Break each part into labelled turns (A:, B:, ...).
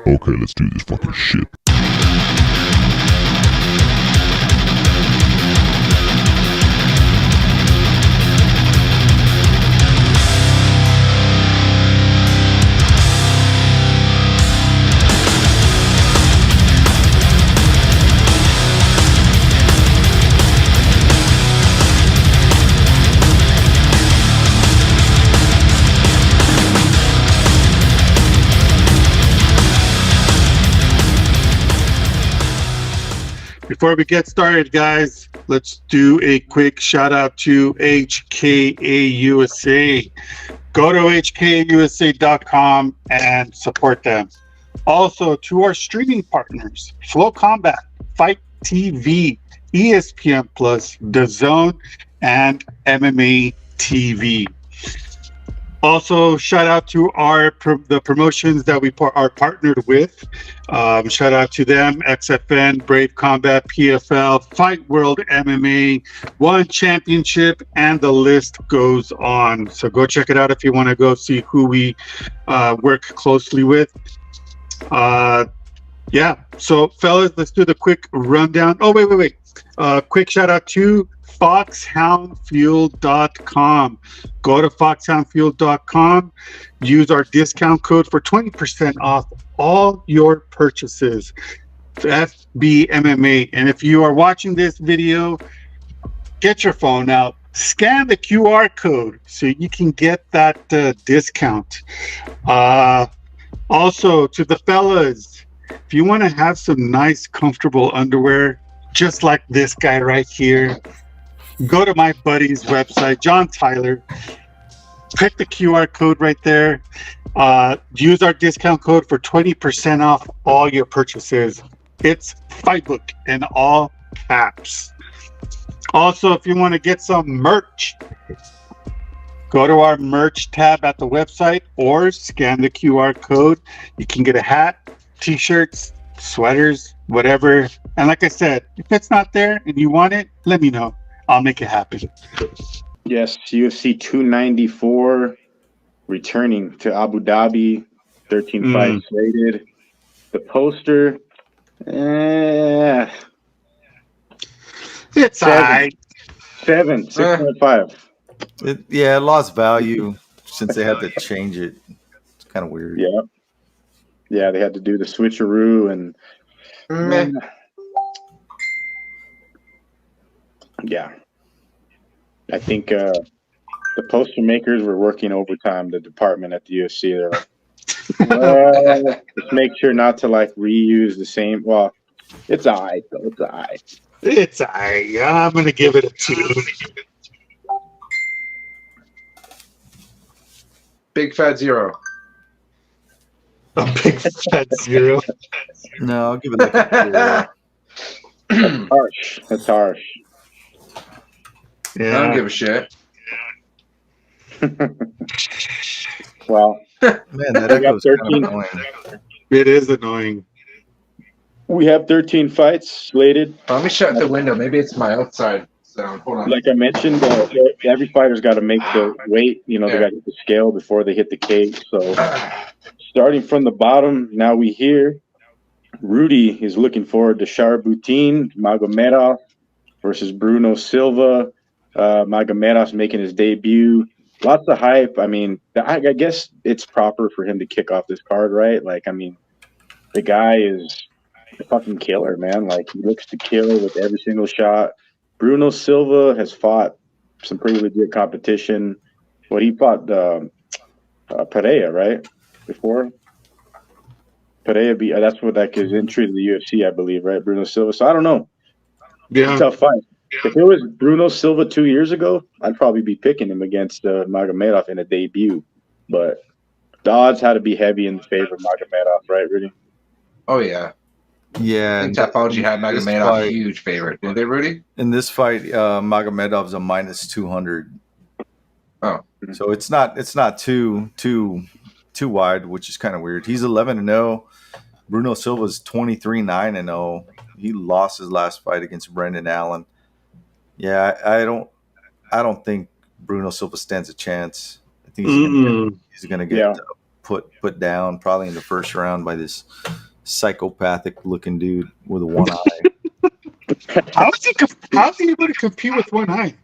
A: Okay, let's do this fucking shit.
B: Before we get started, guys, let's do a quick shout out to HKA USA. Go to hkausa.com and support them. Also, to our streaming partners, Flow Combat, Fight TV, ESPN Plus, DAZN, and MMA TV. Also, shout out to the promotions that we are partnered with. Shout out to them: XFN, Brave Combat, PFL, Fight World MMA, One Championship, and the list goes on. So go check it out if you want to go see who we work closely with. Yeah. So, fellas, let's do the quick rundown. Oh, wait. Quick shout out to foxhoundfuel.com. Go to foxhoundfuel.com. Use our discount code for 20% off all your purchases. FBMMA. And if you are watching this video, get your phone out. Scan the QR code so you can get that discount. Also, to the fellas, if you want to have some nice, comfortable underwear, just like this guy right here, go to my buddy's website, John Tyler. Click the QR code right there. Use our discount code for 20% off all your purchases. It's Fightbook in all caps. Also, if you want to get some merch, go to our merch tab at the website or scan the QR code. You can get a hat, t-shirts, sweaters, whatever. And like I said, if it's not there and you want it, let me know. I'll make it happen.
C: Yes, UFC 294 returning to Abu Dhabi, 13 fights rated. The poster,
B: it's alright.
C: 6.5.
D: It lost value since they had to change it. It's kind of weird.
C: Yeah, they had to do the switcheroo and yeah. I think the poster makers were working overtime, the department at the UFC. They're like, just make sure not to reuse the same. Well, it's all right, though. It's all right.
B: It's all right. I'm going to give it a 2.
E: Big fat 0.
B: A big fat 0.
D: No, I'll give it a 4.
C: Harsh. That's harsh.
B: Yeah.
E: I don't give a shit.
C: Well,
D: Man, that echo's
C: 13.
D: kind of annoying.
B: It is annoying.
C: We have 13 fights slated.
E: Let me shut the window. Maybe it's my outside sound. Hold on.
C: Like I mentioned, every fighter's got to make the weight. They got to hit the scale before they hit the cage. So starting from the bottom, now we hear Rudy is looking forward to Sharbutin Magomedov versus Bruno Silva. Magomedov's making his debut. Lots of hype. I mean, I guess it's proper for him to kick off this card, right? The guy is a fucking killer, man. He looks to kill with every single shot. Bruno Silva has fought some pretty legit competition. He fought Pereira, right? Before? Pereira, that's what his entry to the UFC, I believe, right? Bruno Silva. So I don't know.
B: Yeah.
C: Tough fight. If it was Bruno Silva 2 years ago, I'd probably be picking him against Magomedov in a debut. But the odds had to be heavy in favor of Magomedov, right, Rudy?
E: Oh, yeah.
D: Yeah.
E: I think Tapology had Magomedov a huge favorite. Did they, Rudy?
D: In this fight, Magomedov's a minus 200.
E: Oh.
D: So it's not too wide, which is kind of weird. He's 11-0. Bruno Silva's 23-9-0. He lost his last fight against Brendan Allen. Yeah, I don't think Bruno Silva stands a chance. I think he's gonna get put down probably in the first round by this psychopathic looking dude with a one eye.
B: How's he able to compete with one eye?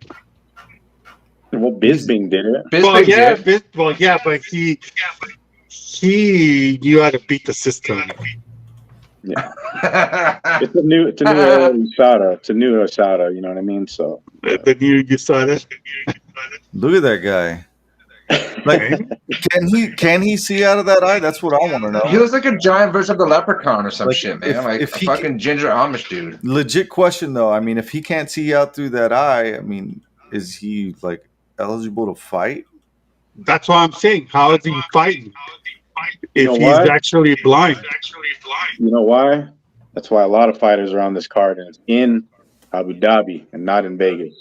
C: Well, Bisping did it.
B: But he knew how to beat the system.
C: Yeah, it's a new USADA. It's a new USADA. You know what I mean? So
B: The new USADA.
D: Look at that guy. Like, can he see out of that eye? That's what I want to know.
E: He looks like a giant version of the leprechaun or some shit, man. Like
D: if
E: a
D: he
E: fucking ginger Amish dude.
D: Legit question though. I mean, if he can't see out through that eye, I mean, is he like eligible to fight?
B: That's what I'm saying. How is he fighting if he's
C: why?
B: actually blind?
C: You know why? That's why a lot of fighters are on this card, and it's in Abu Dhabi and not in Vegas.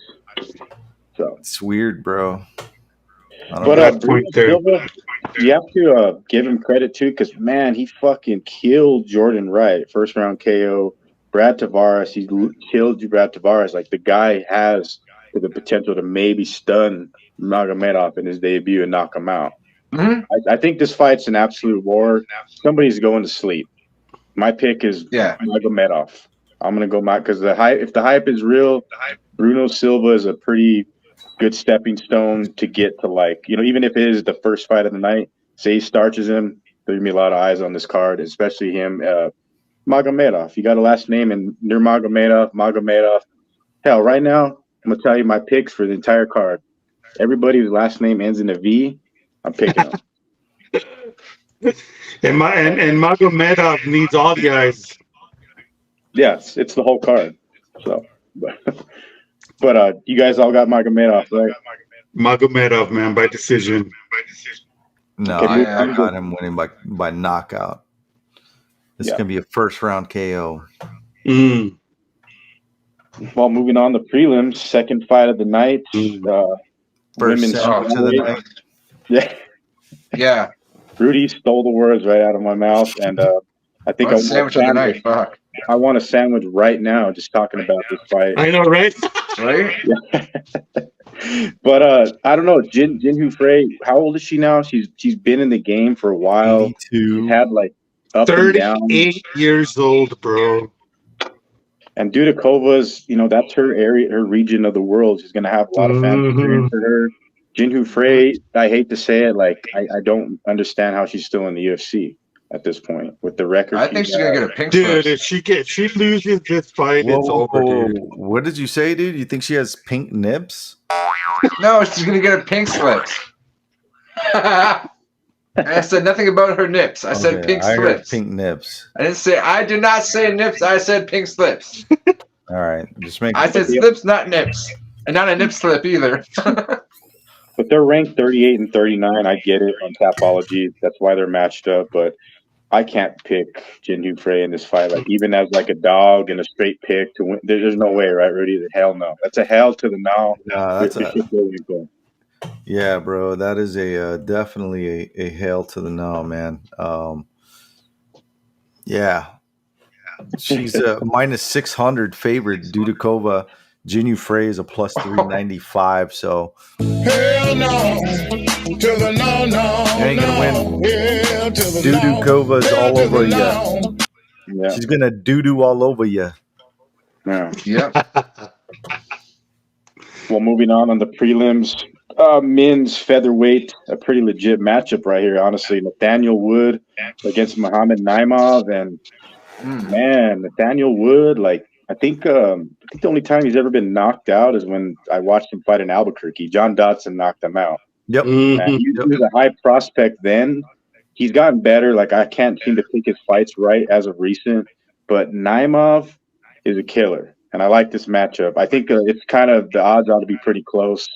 C: So
D: It's weird, bro.
C: But Bruno Silva, you have to give him credit too, because man, he fucking killed Jordan Wright, first round KO. Brad Tavares, he killed Brad Tavares. Like, the guy has the potential to maybe stun Magomedov in his debut and knock him out.
E: Mm-hmm.
C: I think this fight's an absolute war. Somebody's going to sleep. My pick is Magomedov. I'm gonna go because if the hype is real, Bruno Silva is a pretty good stepping stone to get to, like, you know, even if it is the first fight of the night, say he starches him, there's gonna be a lot of eyes on this card, especially him. Magomedov, you got a last name, and near Magomedov. Hell, right now, I'm gonna tell you my picks for the entire card. Everybody whose last name ends in a V, I'm picking them.
B: And Magomedov needs all the eyes.
C: Yes, it's the whole card. So, but you guys all got Magomedov, right?
B: Magomedov, man, by decision.
D: No,
C: Okay,
D: I got him winning by knockout. This is gonna be a first round KO.
C: Well, moving on to prelims, second fight of the night.
D: First
C: Women's
D: sandwich of the night.
C: Yeah.
E: Yeah.
C: Rudy stole the words right out of my mouth, and I think I want
E: sandwich of the night. Fuck.
C: I want a sandwich right now just talking about this fight.
B: I know, right?
E: Right?
C: But I don't know, Jin Hu Frey, how old is she now? She's been in the game for a while.
D: 82.
C: She's had like up and down.
B: 38 years old, bro.
C: And Dudakova's, you know, that's her area, her region of the world. She's going to have a lot of fans cheering for her. Jin Hu Frey, I hate to say it, like, I don't understand how she's still in the UFC at this point with the record.
E: I think she's going to get a pink
B: slip.
E: slip.
B: Dude, if she loses this fight, it's over, dude.
D: What did you say, dude? You think she has pink nips?
E: No, she's going to get a pink slip. I said nothing about her nips. I said pink
D: I
E: slips.
D: heard pink nips.
E: I did not say nips. I said pink slips.
D: All right. Just make
E: I said slips, not nips. And not a nip slip either.
C: But they're ranked 38 and 39. I get it on Tapology. That's why they're matched up. But I can't pick Jin Hu Frey in this fight. Like, even as like a dog and a straight pick to win. There's no way, right, Rudy? Hell no. That's a hell to the no.
D: Yeah, bro. That is definitely a hail to the no, man. Yeah. She's a minus 600 favorite. Dudakova. Jin Hu Frey is a plus 395. So
A: Hell no to the no, no.
D: You ain't gonna win.
A: Hell to the
D: Dudukova's all over you.
C: Yeah.
D: She's gonna doo-doo all over you.
C: Yeah.
E: Yep.
C: Well, moving on the prelims, men's featherweight, a pretty legit matchup right here, honestly. Nathaniel Wood against Muhammad Naimov, and man, Nathaniel Wood, like, I think the only time he's ever been knocked out is when I watched him fight in Albuquerque. John Dodson knocked him out.
D: Yep.
C: And he was a high prospect then. He's gotten better. Like, I can't seem to pick his fights right as of recent, but Naimov is a killer. And I like this matchup. I think it's kind of, the odds ought to be pretty close.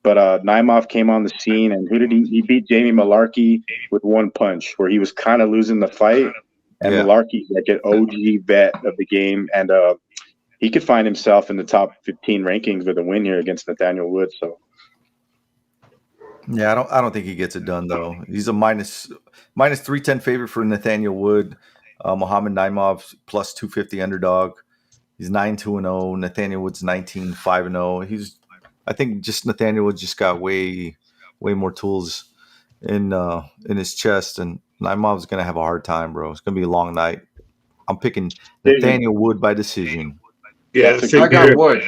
C: But Naimov came on the scene, and who did he beat? Jamie Malarkey with one punch, where he was kind of losing the fight. And Malarkey's like an OG vet of the game, and he could find himself in the top 15 rankings with a win here against Nathaniel Wood. So,
D: yeah, I don't think he gets it done though. He's a minus 310 favorite for Nathaniel Wood. Muhammad Naimov plus 250 underdog. He's 9-2-0. Nathaniel Wood's 19-5-0. I think just Nathaniel Wood just got way more tools in his chest, and Naimov's gonna have a hard time, bro. It's gonna be a long night. I'm picking Nathaniel Wood by decision.
B: Yeah,
E: I got Wood.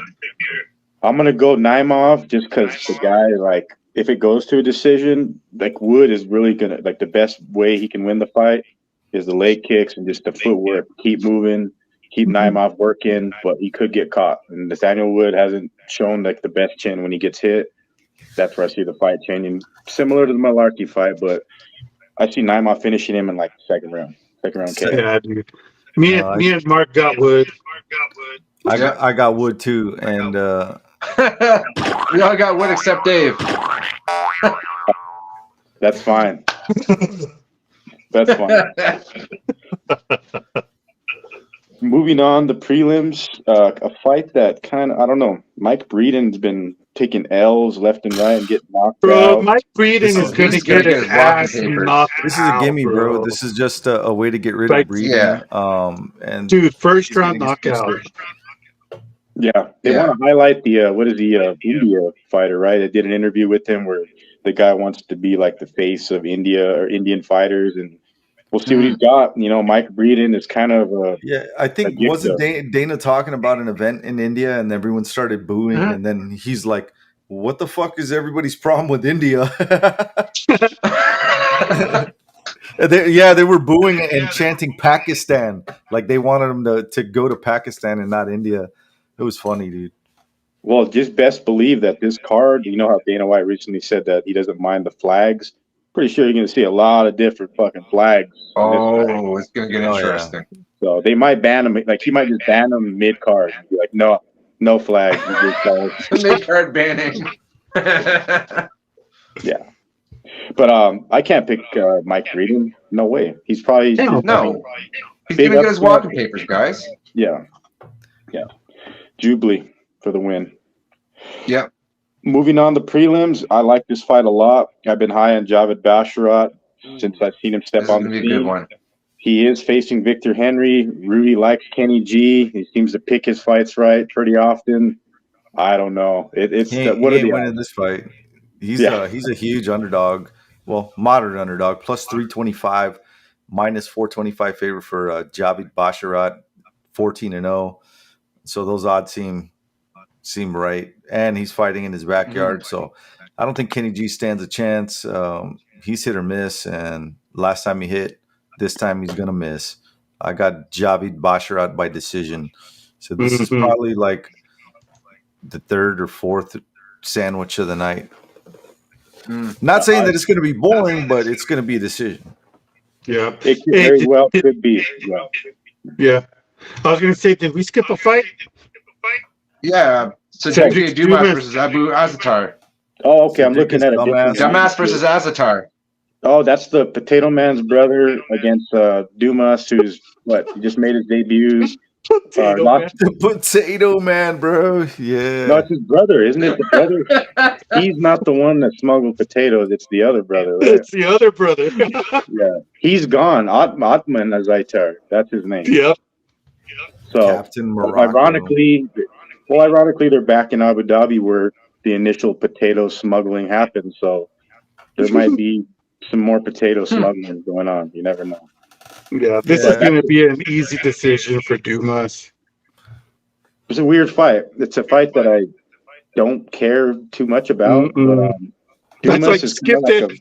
C: I'm gonna go Naimov just because the guy, like, if it goes to a decision, like Wood is really gonna, like, the best way he can win the fight is the leg kicks and just the footwork. Keep moving, keep Naimov working, but he could get caught. And Nathaniel Wood hasn't shown like the best chin when he gets hit. That's where I see the fight changing, similar to the Malarkey fight, but I see Naimov finishing him in like the second round KO.
B: Yeah, dude. Me and Mark got Wood.
D: I got Wood too, and
E: we all got Wood except Dave.
C: That's fine. That's fine. Moving on, the prelims, a fight that kind of, I don't know, Mike Breeden's been taking L's left and right and getting knocked out.
B: Mike Breeden is going to get his ass knocked out.
D: This is a gimme, bro. This is just a way to get rid of Breeden.
E: Yeah.
D: And
B: dude, first round knockout.
C: Yeah, they want to highlight the India fighter, right? They did an interview with him where the guy wants to be like the face of India or Indian fighters, and we'll see what he's got. You know, Mike Breeden is kind of
D: I think wasn't Dana talking about an event in India, and everyone started booing, and then he's like, "What the fuck is everybody's problem with India?" They were booing and chanting Pakistan, like they wanted him to go to Pakistan and not India. It was funny, dude.
C: Well, just best believe that this card, you know how Dana White recently said that he doesn't mind the flags? Pretty sure you're going to see a lot of different fucking flags.
E: Oh, it's going to get interesting.
C: Yeah. So they might ban them. Like, he might just ban them mid-card. Be like, no flags.
E: Mid-card banning.
C: Yeah. But I can't pick Mike Breeden. No way. He's probably...
E: No. He's going to get his walking papers, guys.
C: Yeah. Yeah. Jubilee for the win.
E: Yep.
C: Moving on to prelims, I like this fight a lot. I've been high on Javid Basharat since I've seen him step on the scene.
E: Good one.
C: He is facing Victor Henry. Rudy likes Kenny G. He seems to pick his fights right pretty often. I don't know. What are the
D: winning this fight? He's a huge underdog. Well, moderate underdog. Plus 325, minus 425 favorite for Javid Basharat, 14-0. So those odds seem right, and he's fighting in his backyard. So I don't think Kenny G stands a chance. He's hit or miss, and last time he hit, this time he's gonna miss. I got Javid Basharat by decision. So this is probably like the third or fourth sandwich of the night. Not saying that it's gonna be boring, but it's gonna be a decision.
B: Yeah,
C: it very well could be.
B: Yeah. I was going to say, did we skip a fight?
E: Yeah. So Dumas versus Abu Azatar.
C: Oh, okay. I'm looking at it.
E: Dumbass versus Azatar.
C: Oh, that's the Potato Man's brother against Dumas, who's he just made his debut.
D: Potato Man, bro. Yeah.
C: No, it's his brother, isn't it? The brother. He's not the one that smuggled potatoes. It's the other brother. Right?
B: It's the other brother.
C: Yeah. He's gone. Atman Azaitar. That's his name.
B: Yep.
C: So,
D: Captain Morocco.
C: ironically, they're back in Abu Dhabi where the initial potato smuggling happened. So there might be some more potato smuggling going on. You never know.
B: Yeah, this is going to be an easy decision for Dumas.
C: It's a weird fight. It's a fight that I don't care too much about. But,
B: Dumas is skipped it.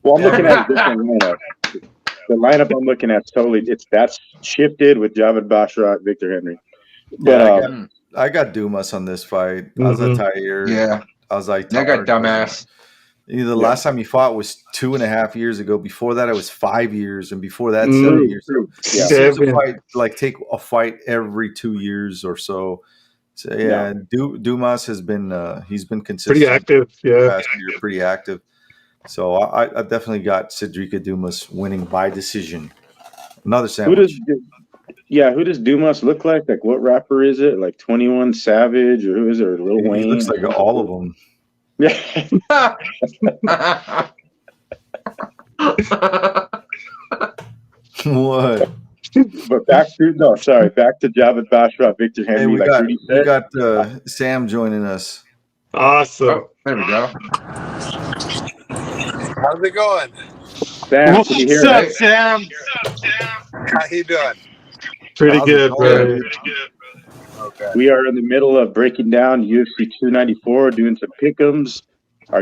C: Well, I'm looking at a different lineup. The lineup I'm looking at that's shifted with Javid Basharat, Victor Henry. But
D: I got Dumas on this fight. Azatar.
E: Yeah.
D: Azatar.
E: I got dumbass.
D: The last time he fought was 2.5 years ago. Before that, it was 5 years, and before that, 7 years. Take a fight every 2 years or so. So Dumas has been he's been consistent.
B: Pretty active,
D: Last year, pretty active. So I definitely got Cedrica Dumas winning by decision. Another sandwich.
C: Who does Dumas look like? Like, what rapper is it? Like 21 Savage, or who is it? Or Lil Wayne?
D: He looks like all of them.
C: Yeah.
D: What?
C: But back to Javid Basharat, Victor Henry.
D: We got Sam joining us.
B: Awesome.
E: Oh, there we go.
F: How's it going?
C: Sam, can you hear
B: What's
C: me?
B: up, Sam?
F: How you doing?
B: Pretty
D: How's it
B: good,
D: going,
B: brother.
D: dude?
F: Okay.
C: We are in the middle of breaking down UFC 294, doing some pick'ems.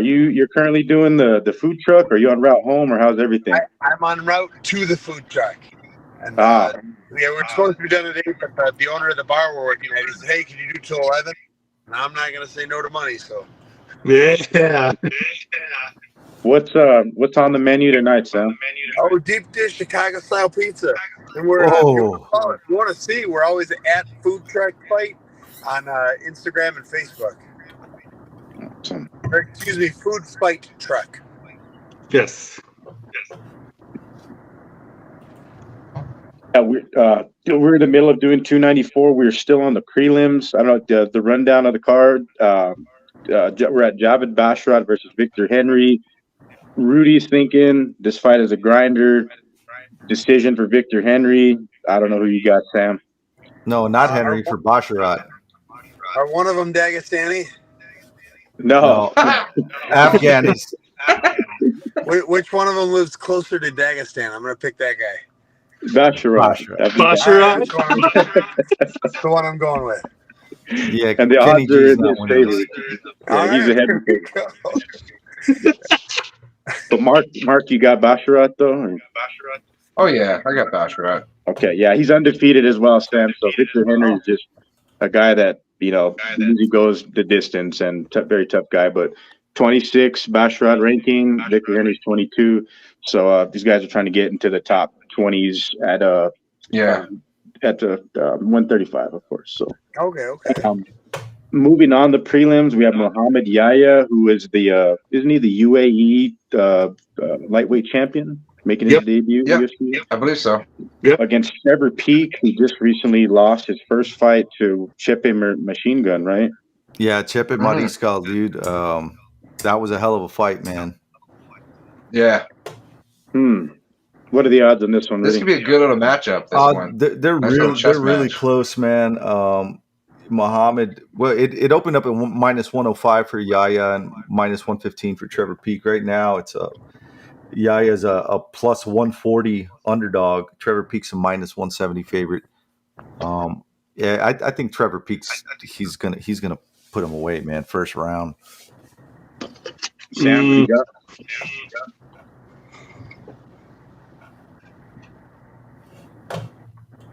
C: You're currently doing the food truck? Are you on route home, or how's everything?
F: I'm en route to the food truck. And
C: Ah.
F: yeah, we're supposed to be done today, but the owner of the bar we're working at, he said, hey, can you do till 11? And I'm not going to say no to money, so.
B: Yeah.
C: What's on the menu tonight, Sam?
F: Oh, deep dish Chicago-style pizza. And we're,
D: Oh.
F: if you want to see, we're always at Food Truck Fight on Instagram and Facebook.
C: Awesome.
F: Or, excuse me, Food Fight Truck.
B: Yes.
C: Yeah, we're in the middle of doing 294. We're still on the prelims. I don't know the rundown of the card. We're at Javid Basharat versus Victor Henry. Rudy's thinking this fight is a grinder. Decision for Victor Henry. I don't know who you got, Sam.
D: No, not Henry, for Basharat.
F: Are one of them Dagestani?
C: No.
D: Afghanis.
F: Which one of them lives closer to Dagestan? I'm going to pick that guy.
C: Basharat.
B: Basharat.
F: That's the one I'm going with.
D: Yeah,
C: And the
D: Kenny
C: odds are
D: G's
C: in
D: not
C: his
D: winning.
C: favor.
F: All
C: Yeah, he's
F: right,
C: a
F: here we
C: heavy.
F: go.
C: But Mark, you got Basharat though? Or?
E: Oh yeah, I got Basharat.
C: Okay, yeah, he's undefeated as well, Sam. So Victor Henry is just a guy that usually goes the distance and very tough guy. But 26 Basharat ranking, Victor Henry's 22. So these guys are trying to get into the top 20s at the 135, of course. So
F: Okay.
C: moving on the prelims, we have Muhammad Yahya, who is isn't he the UAE lightweight champion, making his debut?
E: Yep.
C: UFC?
E: I believe so.
B: Yep.
C: Against Trevor Peak, who just recently lost his first fight to Chepe Machine Gun, right?
D: Yeah, Chepe Mariscal, dude. That was a hell of a fight, man.
E: Yeah.
C: What are the odds on this one?
E: This could be a good little matchup. This one.
D: They're
E: Nice little chess
D: really
E: match.
D: close, man. Muhammad, well, it opened up at minus 105 for Yahya and minus 115 for Trevor Peak. Right now, it's Yaya's a plus 140 underdog. Trevor Peak's a minus 170 favorite. I think Trevor Peak's he's gonna put him away, man. First round.
C: Sam, what you got?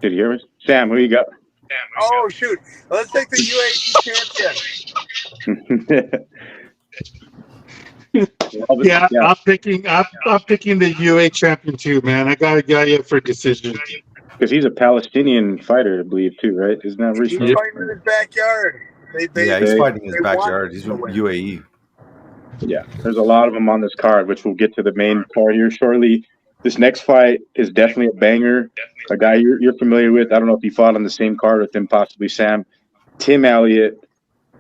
C: Did you hear me? Sam, who you got?
F: Oh shoot! Let's take the UAE champion.
B: Yeah, I'm picking the UA champion too, man. I got Yahya for decision.
C: Because he's a Palestinian fighter, I believe, too, right? Isn't that
F: He's
C: recent?
F: fighting in his backyard.
D: He's fighting in his
F: they want
D: backyard. He's
F: him
D: with
F: to win.
D: UAE.
C: Yeah, there's a lot of them on this card, which we'll get to the main card here shortly. This next fight is definitely a banger. A guy you're familiar with. I don't know if you fought on the same card with him, possibly Sam. Tim Elliott,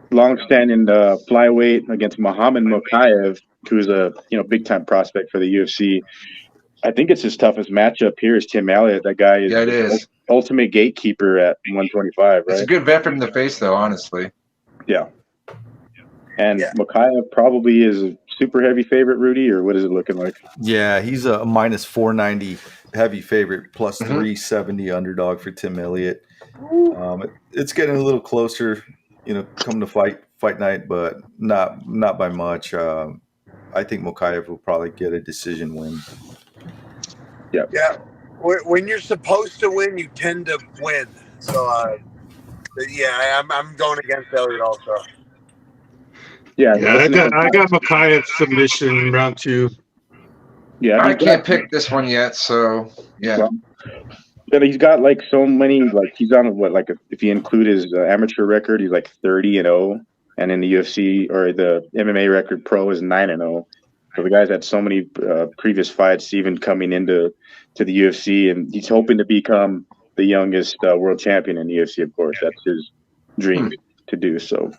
C: long-standing flyweight against Muhammad Makhachev, who's a big-time prospect for the UFC. I think it's his toughest matchup here is Tim Elliott. That guy is,
E: Yeah, it is.
C: Ultimate gatekeeper at 125, right?
E: It's a good vet in the face, though. Honestly.
C: Yeah. And Makhachev probably is a super heavy favorite, Rudy, or what is it looking like?
D: Yeah, he's a minus 490 heavy favorite, plus 370 underdog for Tim Elliott. It's getting a little closer, come to fight night, but not by much. I think Makhachev will probably get a decision win.
C: Yeah.
F: Yeah. When you're supposed to win, you tend to win. So, I'm going against Elliott also.
C: Yeah,
B: I got Makhachev submission round 2.
C: Yeah,
E: I can't pick this one yet, so yeah.
C: But he's got so many. He's on if you include his amateur record, he's 30-0, and in the UFC or the MMA record pro is 9-0. So the guy's had so many previous fights, even coming into the UFC, and he's hoping to become the youngest world champion in the UFC. Of course, that's his dream to do. So,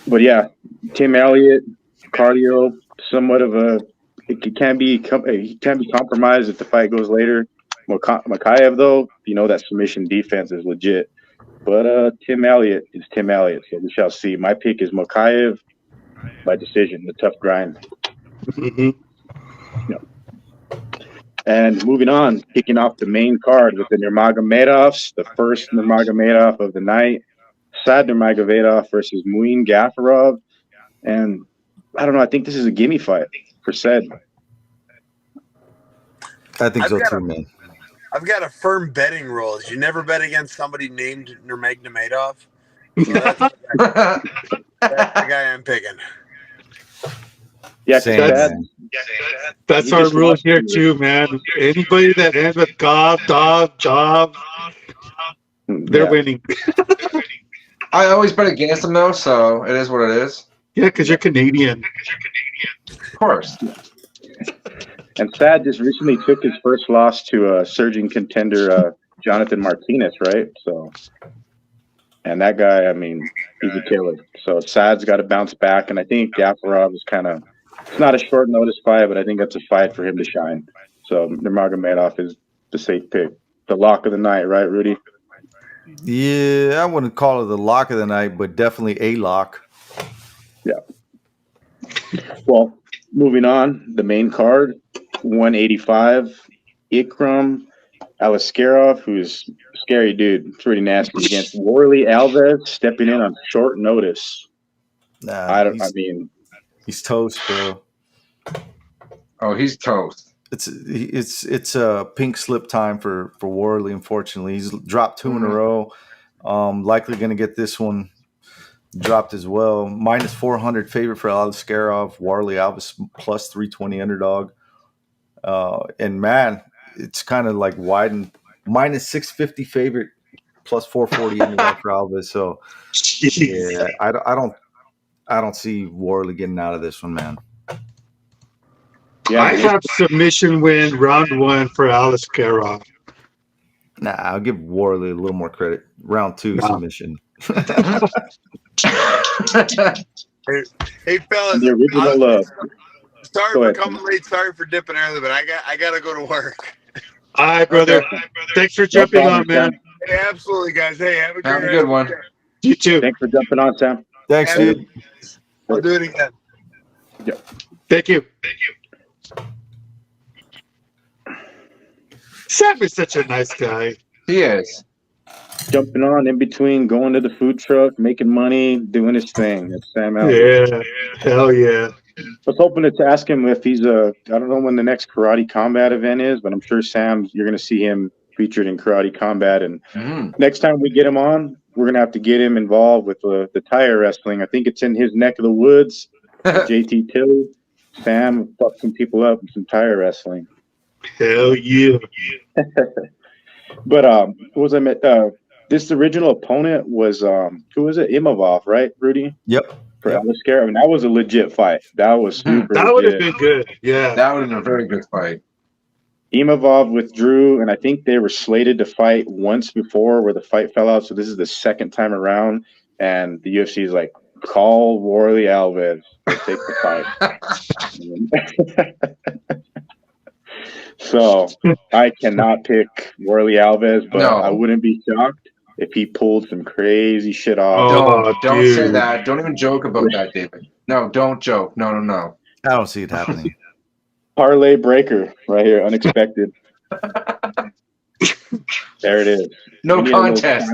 C: but yeah, Tim Elliott, cardio, somewhat of a. It can be compromised if the fight goes later. Makhachev, though, that submission defense is legit. But Tim Elliott is Tim Elliott, so we shall see. My pick is Makhachev by decision, the tough grind.
B: Mm-hmm.
C: And moving on, kicking off the main card with the Nurmagomedovs, the first Nurmagomedov of the night, Sad Nurmagomedov versus Muin Gafurov. And I don't know, I think this is a gimme fight for Sad.
D: I think so too, man.
F: I've got a firm betting rule. You never bet against somebody named Nurmagomedov. So that's the guy I'm picking.
C: Yeah,
B: that's our rule here too, man. Anybody that ends with Gob, Dob, Job, they're winning.
E: I always bet against them though, so it is what it is.
B: Yeah, because you're Canadian.
E: Of course.
C: And Sad just recently took his first loss to surging contender Jonathan Martinez, right? So, and that guy, I mean, he's a killer. So Sad's got to bounce back, and I think Gafurov is kind of, it's not a short notice fight, but I think that's a fight for him to shine. So Nurmagomedov is the safe pick, the lock of the night, right, Rudy?
D: Yeah, I wouldn't call it the lock of the night, but definitely a lock.
C: Yeah. Well, moving on, the main card, 185, Ikram Aliskerov, who's a scary dude, pretty nasty, against Warley Alves, stepping in on short notice.
D: Nah, he's toast, bro.
E: Oh, he's toast.
D: It's a pink slip time for Warley. Unfortunately, he's dropped 2 in a row. Likely going to get this one dropped as well. Minus 400 favorite for Aliskerov. Warley Alves plus 320 underdog. And man, it's kind of like widened. Minus 650 favorite plus 440 underdog for Alves. So yeah, I don't see Warley getting out of this one, man.
B: Yeah, I have submission win round 1 for Aliskerov.
D: Nah, I'll give Warley a little more credit. Round 2 submission.
F: Hey, fellas.
C: The original,
F: sorry for coming late. Sorry for dipping early, but I got to go to work.
B: All right, brother. Thanks for jumping on, man.
F: Hey, absolutely, guys. Hey, have a
E: good one.
B: You too.
C: Thanks for jumping on, Sam.
D: Thanks, dude.
F: I'll do it again.
C: Yep.
B: Thank you. Sam is such a nice guy.
E: He is.
C: Jumping on in between, going to the food truck, making money, doing his thing. That's Sam out.
B: Yeah. Hell yeah.
C: I was hoping to ask him if he's I don't know when the next Karate Combat event is, but I'm sure Sam, you're going to see him featured in Karate Combat. And next time we get him on, we're going to have to get him involved with the tire wrestling. I think it's in his neck of the woods. JT Tilly, Sam fucked some people up with some tire wrestling.
B: Hell yeah.
C: But what was I met? This original opponent was who was it? Imavov, right, Rudy?
D: Yep.
C: For Aliskerov. I mean, that was a legit fight. That was super.
B: That would have been good. Yeah.
E: That would have been a very good fight.
C: Imavov withdrew, and I think they were slated to fight once before where the fight fell out. So this is the second time around, and the UFC is like, call Warley Alves to take the fight. So I cannot pick Warley Alves, but I wouldn't be shocked if he pulled some crazy shit off.
E: Don't say that. Don't even joke about that, David. No, don't joke. No.
D: I don't see it happening.
C: Parlay breaker right here, unexpected. There it is.
E: No contest.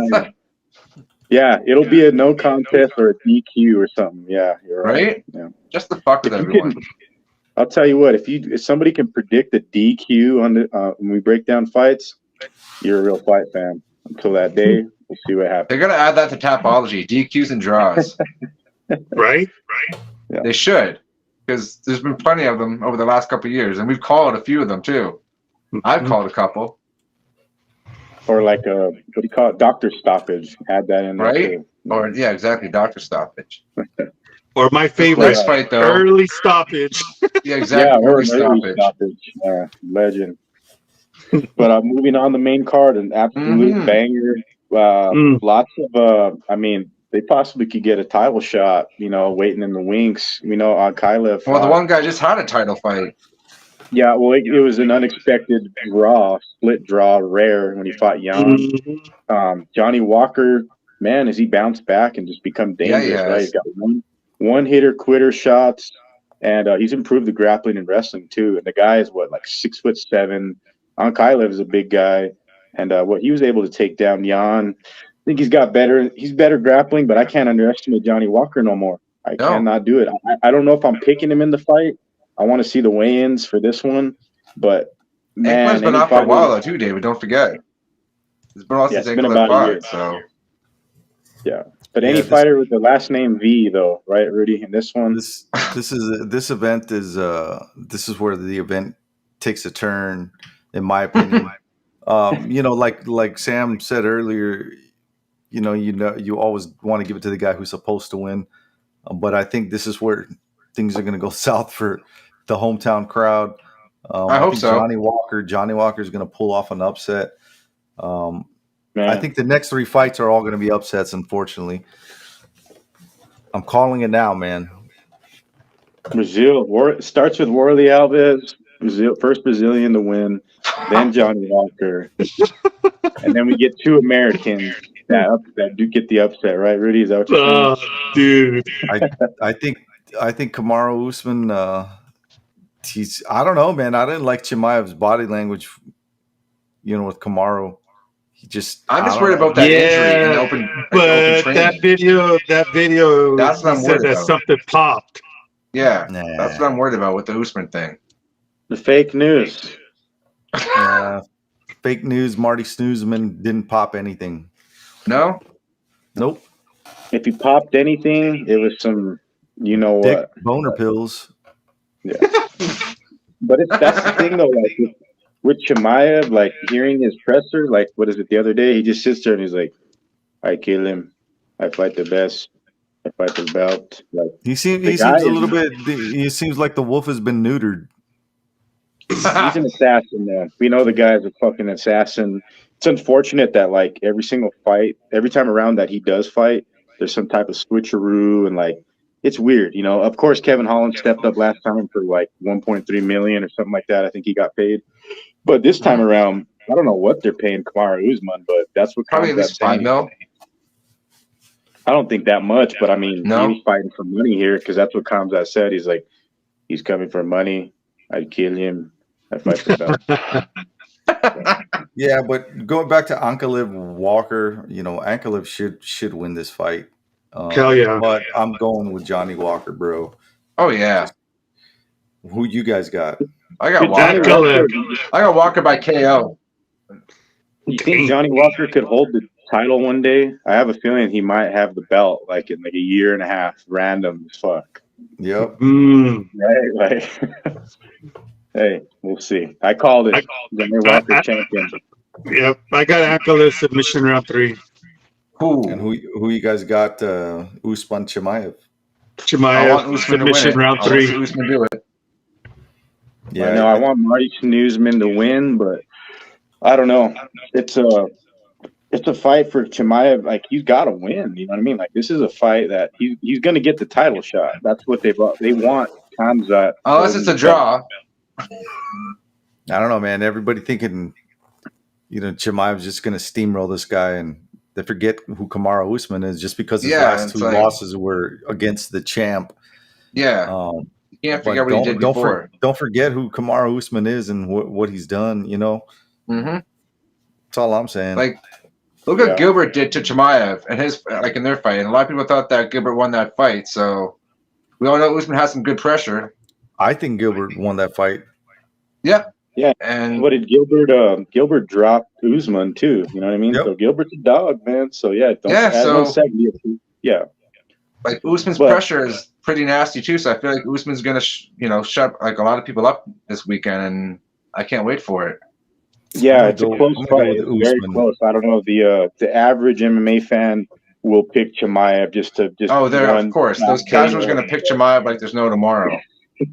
C: Yeah, it'll be a no contest or a DQ or something. Yeah, you're right. Yeah.
E: Just the fuck with everyone.
C: I'll tell you what, if somebody can predict a DQ on the when we break down fights, you're a real fight fan. Until that day, we'll see what happens.
E: They're gonna add that to Tapology, DQs and draws.
B: Right?
C: Yeah.
E: They should, because there's been plenty of them over the last couple of years, and we've called a few of them too. I've called a couple.
C: Or like what do you call it? Doctor stoppage. Add that in there.
E: Right?
C: Too.
E: Or yeah, exactly. Doctor stoppage.
B: Or my favorite,
E: Next fight, though.
B: early stoppage.
E: Yeah, exactly.
C: Yeah, or an early stoppage. Legend. But moving on the main card, an absolute banger. Lots of, I mean, they possibly could get a title shot, waiting in the wings. Ankailev.
E: Well, the one guy just had a title fight.
C: Yeah, well, it was an unexpected split draw, rare when he fought Young. Johnny Walker, man, has he bounced back and just become dangerous, right? He's got one hitter quitter shots. and he's improved the grappling and wrestling too. And the guy is like 6'7". Ankalaev is a big guy, and what he was able to take down Jan. I think he's got better. He's better grappling, but I can't underestimate Johnny Walker no more. I cannot do it. I don't know if I'm picking him in the fight. I want to see the weigh-ins for this one, but man,
E: Ankalaev's been out for a while though too, David. Don't forget. It's been since Ankalaev fought, so
C: yeah. But any fighter with the last name V, though, right, Rudy? In this one,
D: this event is this is where the event takes a turn, in my opinion. Like Sam said earlier, you always want to give it to the guy who's supposed to win, but I think this is where things are going to go south for the hometown crowd.
E: I hope so.
D: Johnny Walker is going to pull off an upset. I think the next 3 fights are all going to be upsets, unfortunately. I'm calling it now, man.
C: Brazil starts with Warley Alves, first Brazilian to win, then Johnny Walker, and then we get 2 Americans that do get the upset, right, Rudy? Is that what you're saying?
B: Dude.
D: I think Kamaru Usman. I don't know, man. I didn't like Chimaev's body language. With Kamaru.
E: I'm just worried about that injury in open training.
B: that video.
E: That's what I'm worried about.
B: Something popped.
E: Yeah, that's what I'm worried about with the Usman thing.
C: The fake news.
D: Fake news. Marty Snoozman didn't pop anything.
E: No.
D: Nope.
C: If he popped anything, it was some,
D: Dick boner pills.
C: Yeah. But that's the thing though, like. With Chimaev, like hearing his presser, like what is it the other day? He just sits there and he's like, "I kill him. I fight the best. I fight the belt." Like
D: he seems a little bit. He seems like the wolf has been neutered.
C: He's an assassin, man. We know the guy's a fucking assassin. It's unfortunate that like every single fight, every time around that he does fight, there's some type of switcheroo and like it's weird, Of course, Kevin Holland stepped up last time for like 1.3 million or something like that. I think he got paid. But this time around, I don't know what they're paying Kamaru Usman, but that's what
E: probably at least $5 million.
C: I don't think that much, but I mean,
E: no.
C: He's fighting for money here because that's what Kamzat said. He's like, he's coming for money. I'd kill him. I fight for that.
D: Yeah, but going back to Ankalaev Walker, Ankalaev should win this fight.
B: Hell yeah!
D: But I'm going with Johnny Walker, bro.
E: Oh yeah.
D: Who you guys got?
E: I got Walker. I got Walker by KO.
C: You think Johnny Walker could hold the title one day? I have a feeling he might have the belt like in like a year and a half, random as fuck.
D: Yep.
C: Right? Like, hey, we'll see. I called it. Johnny Walker champion.
B: Yep. I got Ankalaev submission round 3.
E: Cool.
D: And who you guys got? Usman Chimaev.
B: Chimaev submission round 3.
E: Usman do it.
C: Yeah, I know. I want Marty Snoozman to win, but I don't know. It's a fight for Chimaev. Like he's got to win. You know what I mean? Like this is a fight that he's going to get the title shot. That's what they want. Kamzat.
E: Unless it's a draw.
D: I don't know, man. Everybody thinking, Chimaev's just going to steamroll this guy, and they forget who Kamaru Usman is just because his last 2 losses were against the champ.
E: Yeah. You can't figure out what he did before.
D: Don't forget who Kamaru Usman is and what he's done,
E: Mm-hmm.
D: That's all I'm saying.
E: Like, look what Gilbert did to Chimaev and his in their fight. And a lot of people thought that Gilbert won that fight. So we all know Usman has some good pressure.
D: I think Gilbert won that fight.
E: Yeah.
C: Yeah.
E: And
C: what did Gilbert dropped Usman too? You know what I mean? Yep. So Gilbert's a dog, man. So yeah,
E: like Usman's pressure is pretty nasty too. So I feel like Usman's gonna shut like a lot of people up this weekend, and I can't wait for it.
C: Yeah, it's a close fight. It's very close. I don't know. The average MMA fan will pick Chimaev just.
E: Oh, of course. Those casuals are going to pick Chimaev like there's no tomorrow.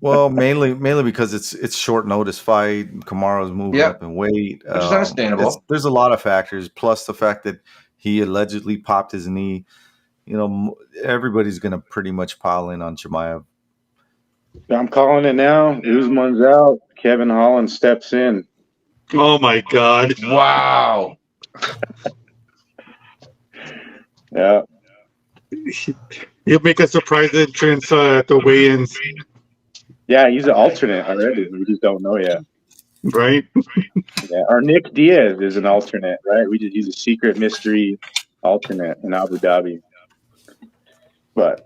D: Well, mainly because it's short notice fight. Kamaru's moving up in weight,
E: which is understandable.
D: There's a lot of factors, plus the fact that he allegedly popped his knee. Everybody's going to pretty much pile in on Chimaev.
C: I'm calling it now. Usman's out. Kevin Holland steps in.
B: Oh my God!
E: Wow.
C: Yeah.
B: He'll make a surprise entrance at the weigh-ins.
C: Yeah, he's an alternate already. We just don't know yet.
B: Right?
C: Yeah, our Nick Diaz is an alternate, right? He's a secret mystery alternate in Abu Dhabi. But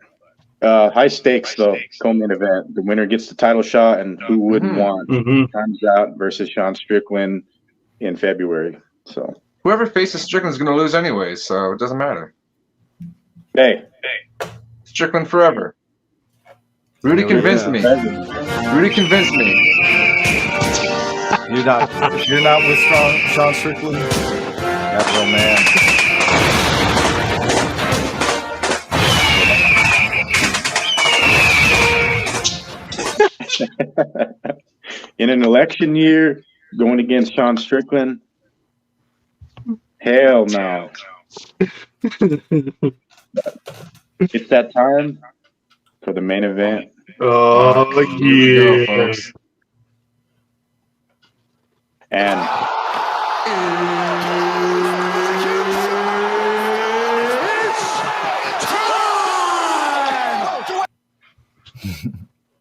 C: high stakes though, co-main event. The winner gets the title shot, and who wouldn't want Time's Out versus Sean Strickland in February? So
E: whoever faces Strickland's going to lose anyways, so it doesn't matter.
C: Hey,
E: Strickland forever. Rudy convinced me. Rudy convinced me.
D: You're not with Sean Strickland. That real
C: man. In an election year, going against Sean Strickland. Hell no. It's that time for the main event.
B: Oh, yeah.
E: Go,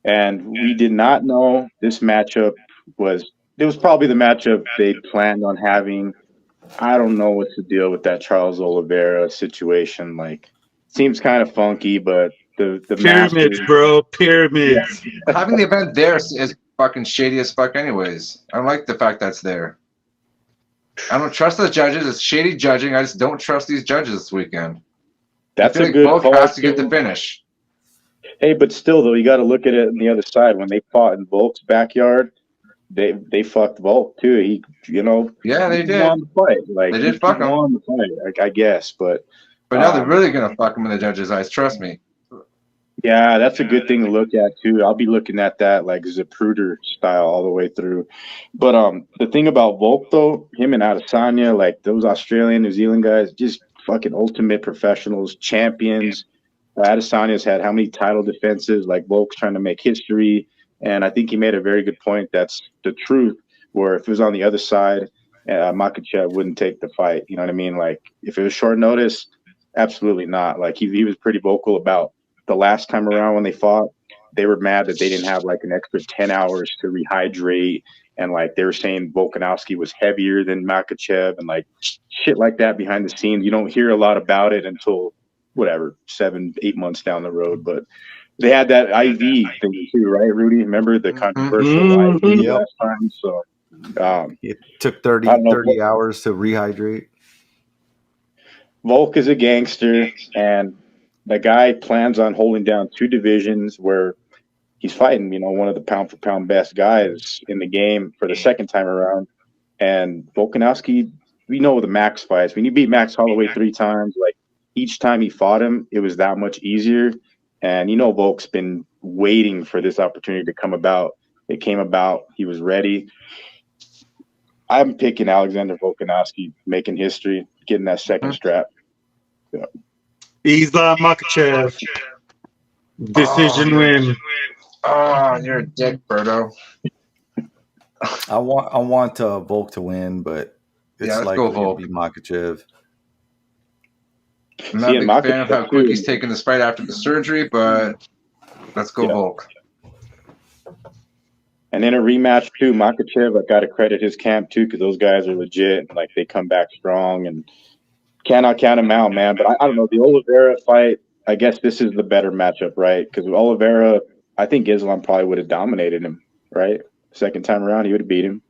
C: And we did not know this matchup was probably the matchup they planned on having. I don't know what's the deal with that Charles Oliveira situation. Like, seems kind of funky, but the
B: pyramids,
C: Masters,
B: bro, pyramids.
E: Yeah. Having the event there is fucking shady as fuck anyways. I don't like the fact that's there. I don't trust the judges. It's shady judging. I just don't trust these judges this weekend.
C: That's a
E: like
C: good
E: Volk
C: call.
E: has to get the finish.
C: Hey, but still though, you got to look at it on the other side. When they fought in Volk's backyard, they fucked Volk too. He,
E: Yeah, they did.
C: Won the fight. Like,
E: they did fuck him.
C: Won the fight, I guess, but
E: now they're really gonna fuck him in the judges' eyes. Trust me.
C: Yeah, that's a good thing to look at too. I'll be looking at that like Zapruder style all the way through. But the thing about Volk though, him and Adesanya, like those Australian, New Zealand guys, just fucking ultimate professionals, champions. Adesanya's had how many title defenses? Like Volk's trying to make history, and I think he made a very good point. That's the truth. Where if it was on the other side, Makhachev wouldn't take the fight. You know what I mean? Like if it was short notice, absolutely not. Like he was pretty vocal about the last time around when they fought. They were mad that they didn't have like an extra 10 hours to rehydrate, and like they were saying Volkanovski was heavier than Makhachev and like shit like that behind the scenes. You don't hear a lot about it until whatever 7-8 months down the road. But they had that IV thing too, right, Rudy? Remember the controversial IV last time? So
D: it took 30 hours to rehydrate.
C: Volk is a gangster, and the guy plans on holding down 2 divisions where he's fighting, one of the pound-for-pound best guys in the game for the second time around. And Volkanovski, we know the Max fights. When you beat Max Holloway 3 times, like each time he fought him, it was that much easier. And Volk's been waiting for this opportunity to come about. It came about. He was ready. I'm picking Alexander Volkanovski, making history, getting that second strap. Yeah.
B: Islam Makhachev. Decision win.
E: Oh, you're a dick, Berto.
D: I want Volk to win, but it's likely to be Makhachev.
E: I'm not a big fan of how quick he's taking this fight after the surgery, but let's go Volk.
C: And in a rematch too, Makhachev, I got to credit his camp too, because those guys are legit and like they come back strong and cannot count him out, man. But I don't know, the Oliveira fight, I guess this is the better matchup, right? Because with Oliveira, I think Islam probably would have dominated him, right? Second time around, he would have beat him.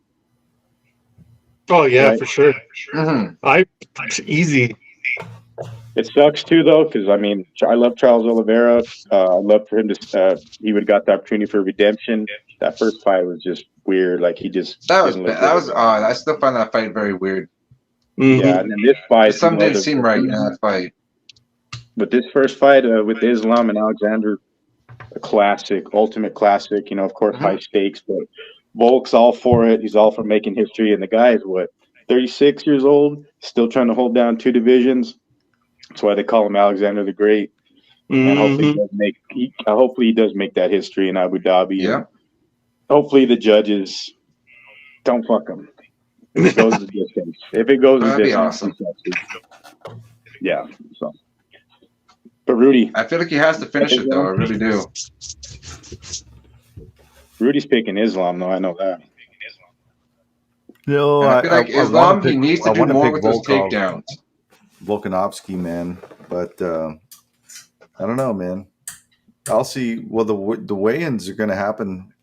B: Oh yeah, right? For sure. It's easy.
C: It sucks too, though, because I love Charles Oliveira. I'd love for him to. He would have got the opportunity for redemption. That first fight was just weird. Like he just
E: that was odd. I still find that fight very weird.
C: Yeah, and then this fight,
E: some didn't seem right in that fight.
C: But this first fight with Islam and Alexander, a classic, ultimate classic. Of course, high stakes, but Volk's all for it. He's all for making history, and the guy is 36 years old, still trying to hold down 2 divisions. That's why they call him Alexander the Great. And hopefully he does make that history in Abu Dhabi.
E: Yeah.
C: Hopefully the judges don't fuck him. If it goes the distance.
E: That'd be awesome.
C: Yeah. So. But Rudy,
E: I feel like he has to finish it though. I really do.
C: Rudy's picking Islam, though. I know that.
D: No,
E: And I feel like Islam, he needs to do more with those
D: Volkov.
E: takedowns.
D: Volkanovski, man, but I don't know, man. I'll see. Well, the weigh-ins are going to happen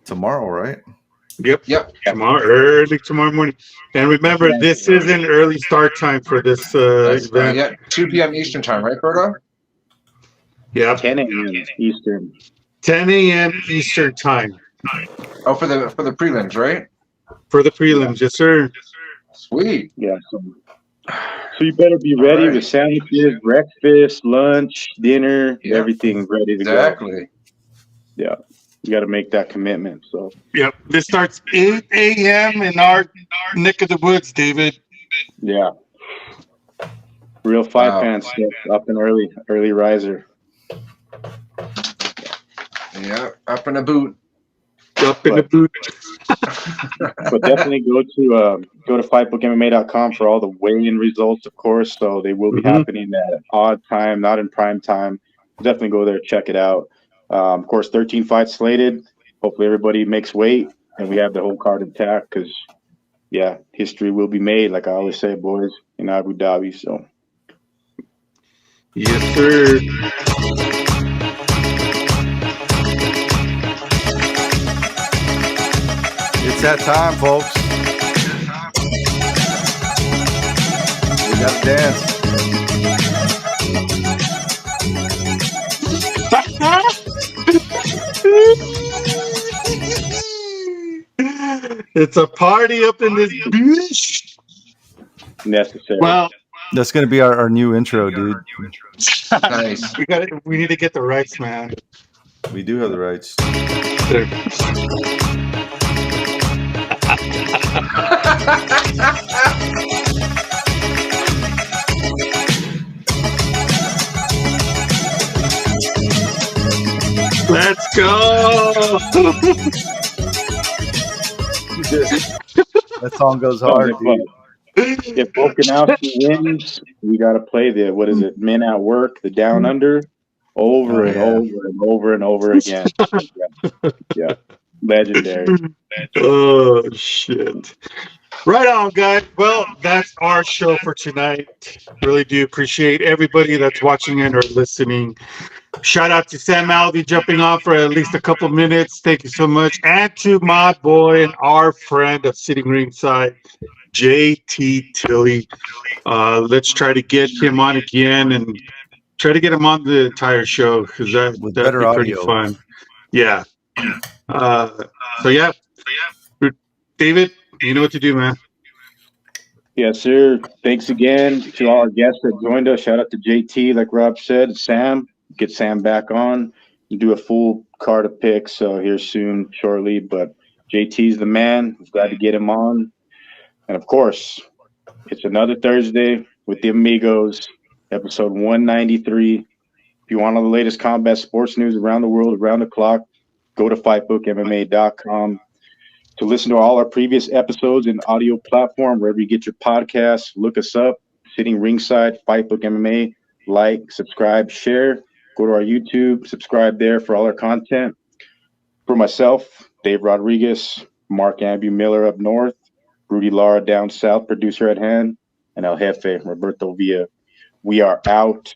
D: tomorrow, right?
B: Yep. Early tomorrow morning. And remember, this is an early start time for this event.
E: Yeah, 2 p.m. Eastern time, right, Berto?
B: Yeah,
C: 10 a.m. Eastern.
B: 10 a.m. Eastern time.
E: Oh, for the prelims, right?
B: For the prelims, yes, sir.
E: Sweet.
C: Yeah. So you better be ready with sandwiches, breakfast, lunch, dinner, everything ready to go.
E: Exactly.
C: Yeah. You got to make that commitment. So.
B: Yep. This starts 8 a.m. in our neck of the woods, David.
C: Yeah. Real five fan stuff, up and early riser.
E: Yeah, up in the boot.
B: Up in the boot.
C: But definitely go to fightbookmma.com for all the weigh-in results, of course. So they will be happening at an odd time, not in prime time. Definitely go there, check it out. Of course, 13 fights slated. Hopefully everybody makes weight and we have the whole card intact because, yeah, history will be made, like I always say, boys, in Abu Dhabi. So.
B: Yes, sir.
D: It's that time, folks. We got to dance.
B: It's a party up in this bitch.
C: Necessary.
B: Well,
D: that's going to be our new intro, dude.
E: Nice.
B: We need to get the rights, man.
D: We do have the rights.
B: There. Let's go.
D: That song goes hard, dude.
C: If Volkanovski wins, we got to play Men at Work, the Down Under, over and over again. Yeah. Legendary.
B: Oh, shit. Right on, guys. Well, that's our show for tonight. Really do appreciate everybody that's watching and or listening. Shout out to Sam Alvey jumping on for at least a couple minutes. Thank you so much. And to my boy and our friend of sitting ringside, JT Tilley. Let's try to get him on again and try to get him on the entire show because that'd be pretty fun. Yeah. So yeah, David, you know what to do, man.
C: Yes, sir. Thanks again to all our guests that joined us. Shout out to JT, like Rob said. Sam, get Sam back on. You do a full card of picks here soon, shortly. But JT's the man. We're glad to get him on. And of course, it's another Thursday with the Amigos, episode 193. If you want all the latest combat sports news around the world, around the clock, go to fightbookmma.com. To listen to all our previous episodes in audio platform, wherever you get your podcasts, look us up, Sitting Ringside, Fightbook MMA, like, subscribe, share. Go to our YouTube, subscribe there for all our content. For myself, Dave Rodriguez, Mark Ambu Miller up north, Rudy Lara down south, producer at hand, and El Jefe, Roberto Villa. We are out.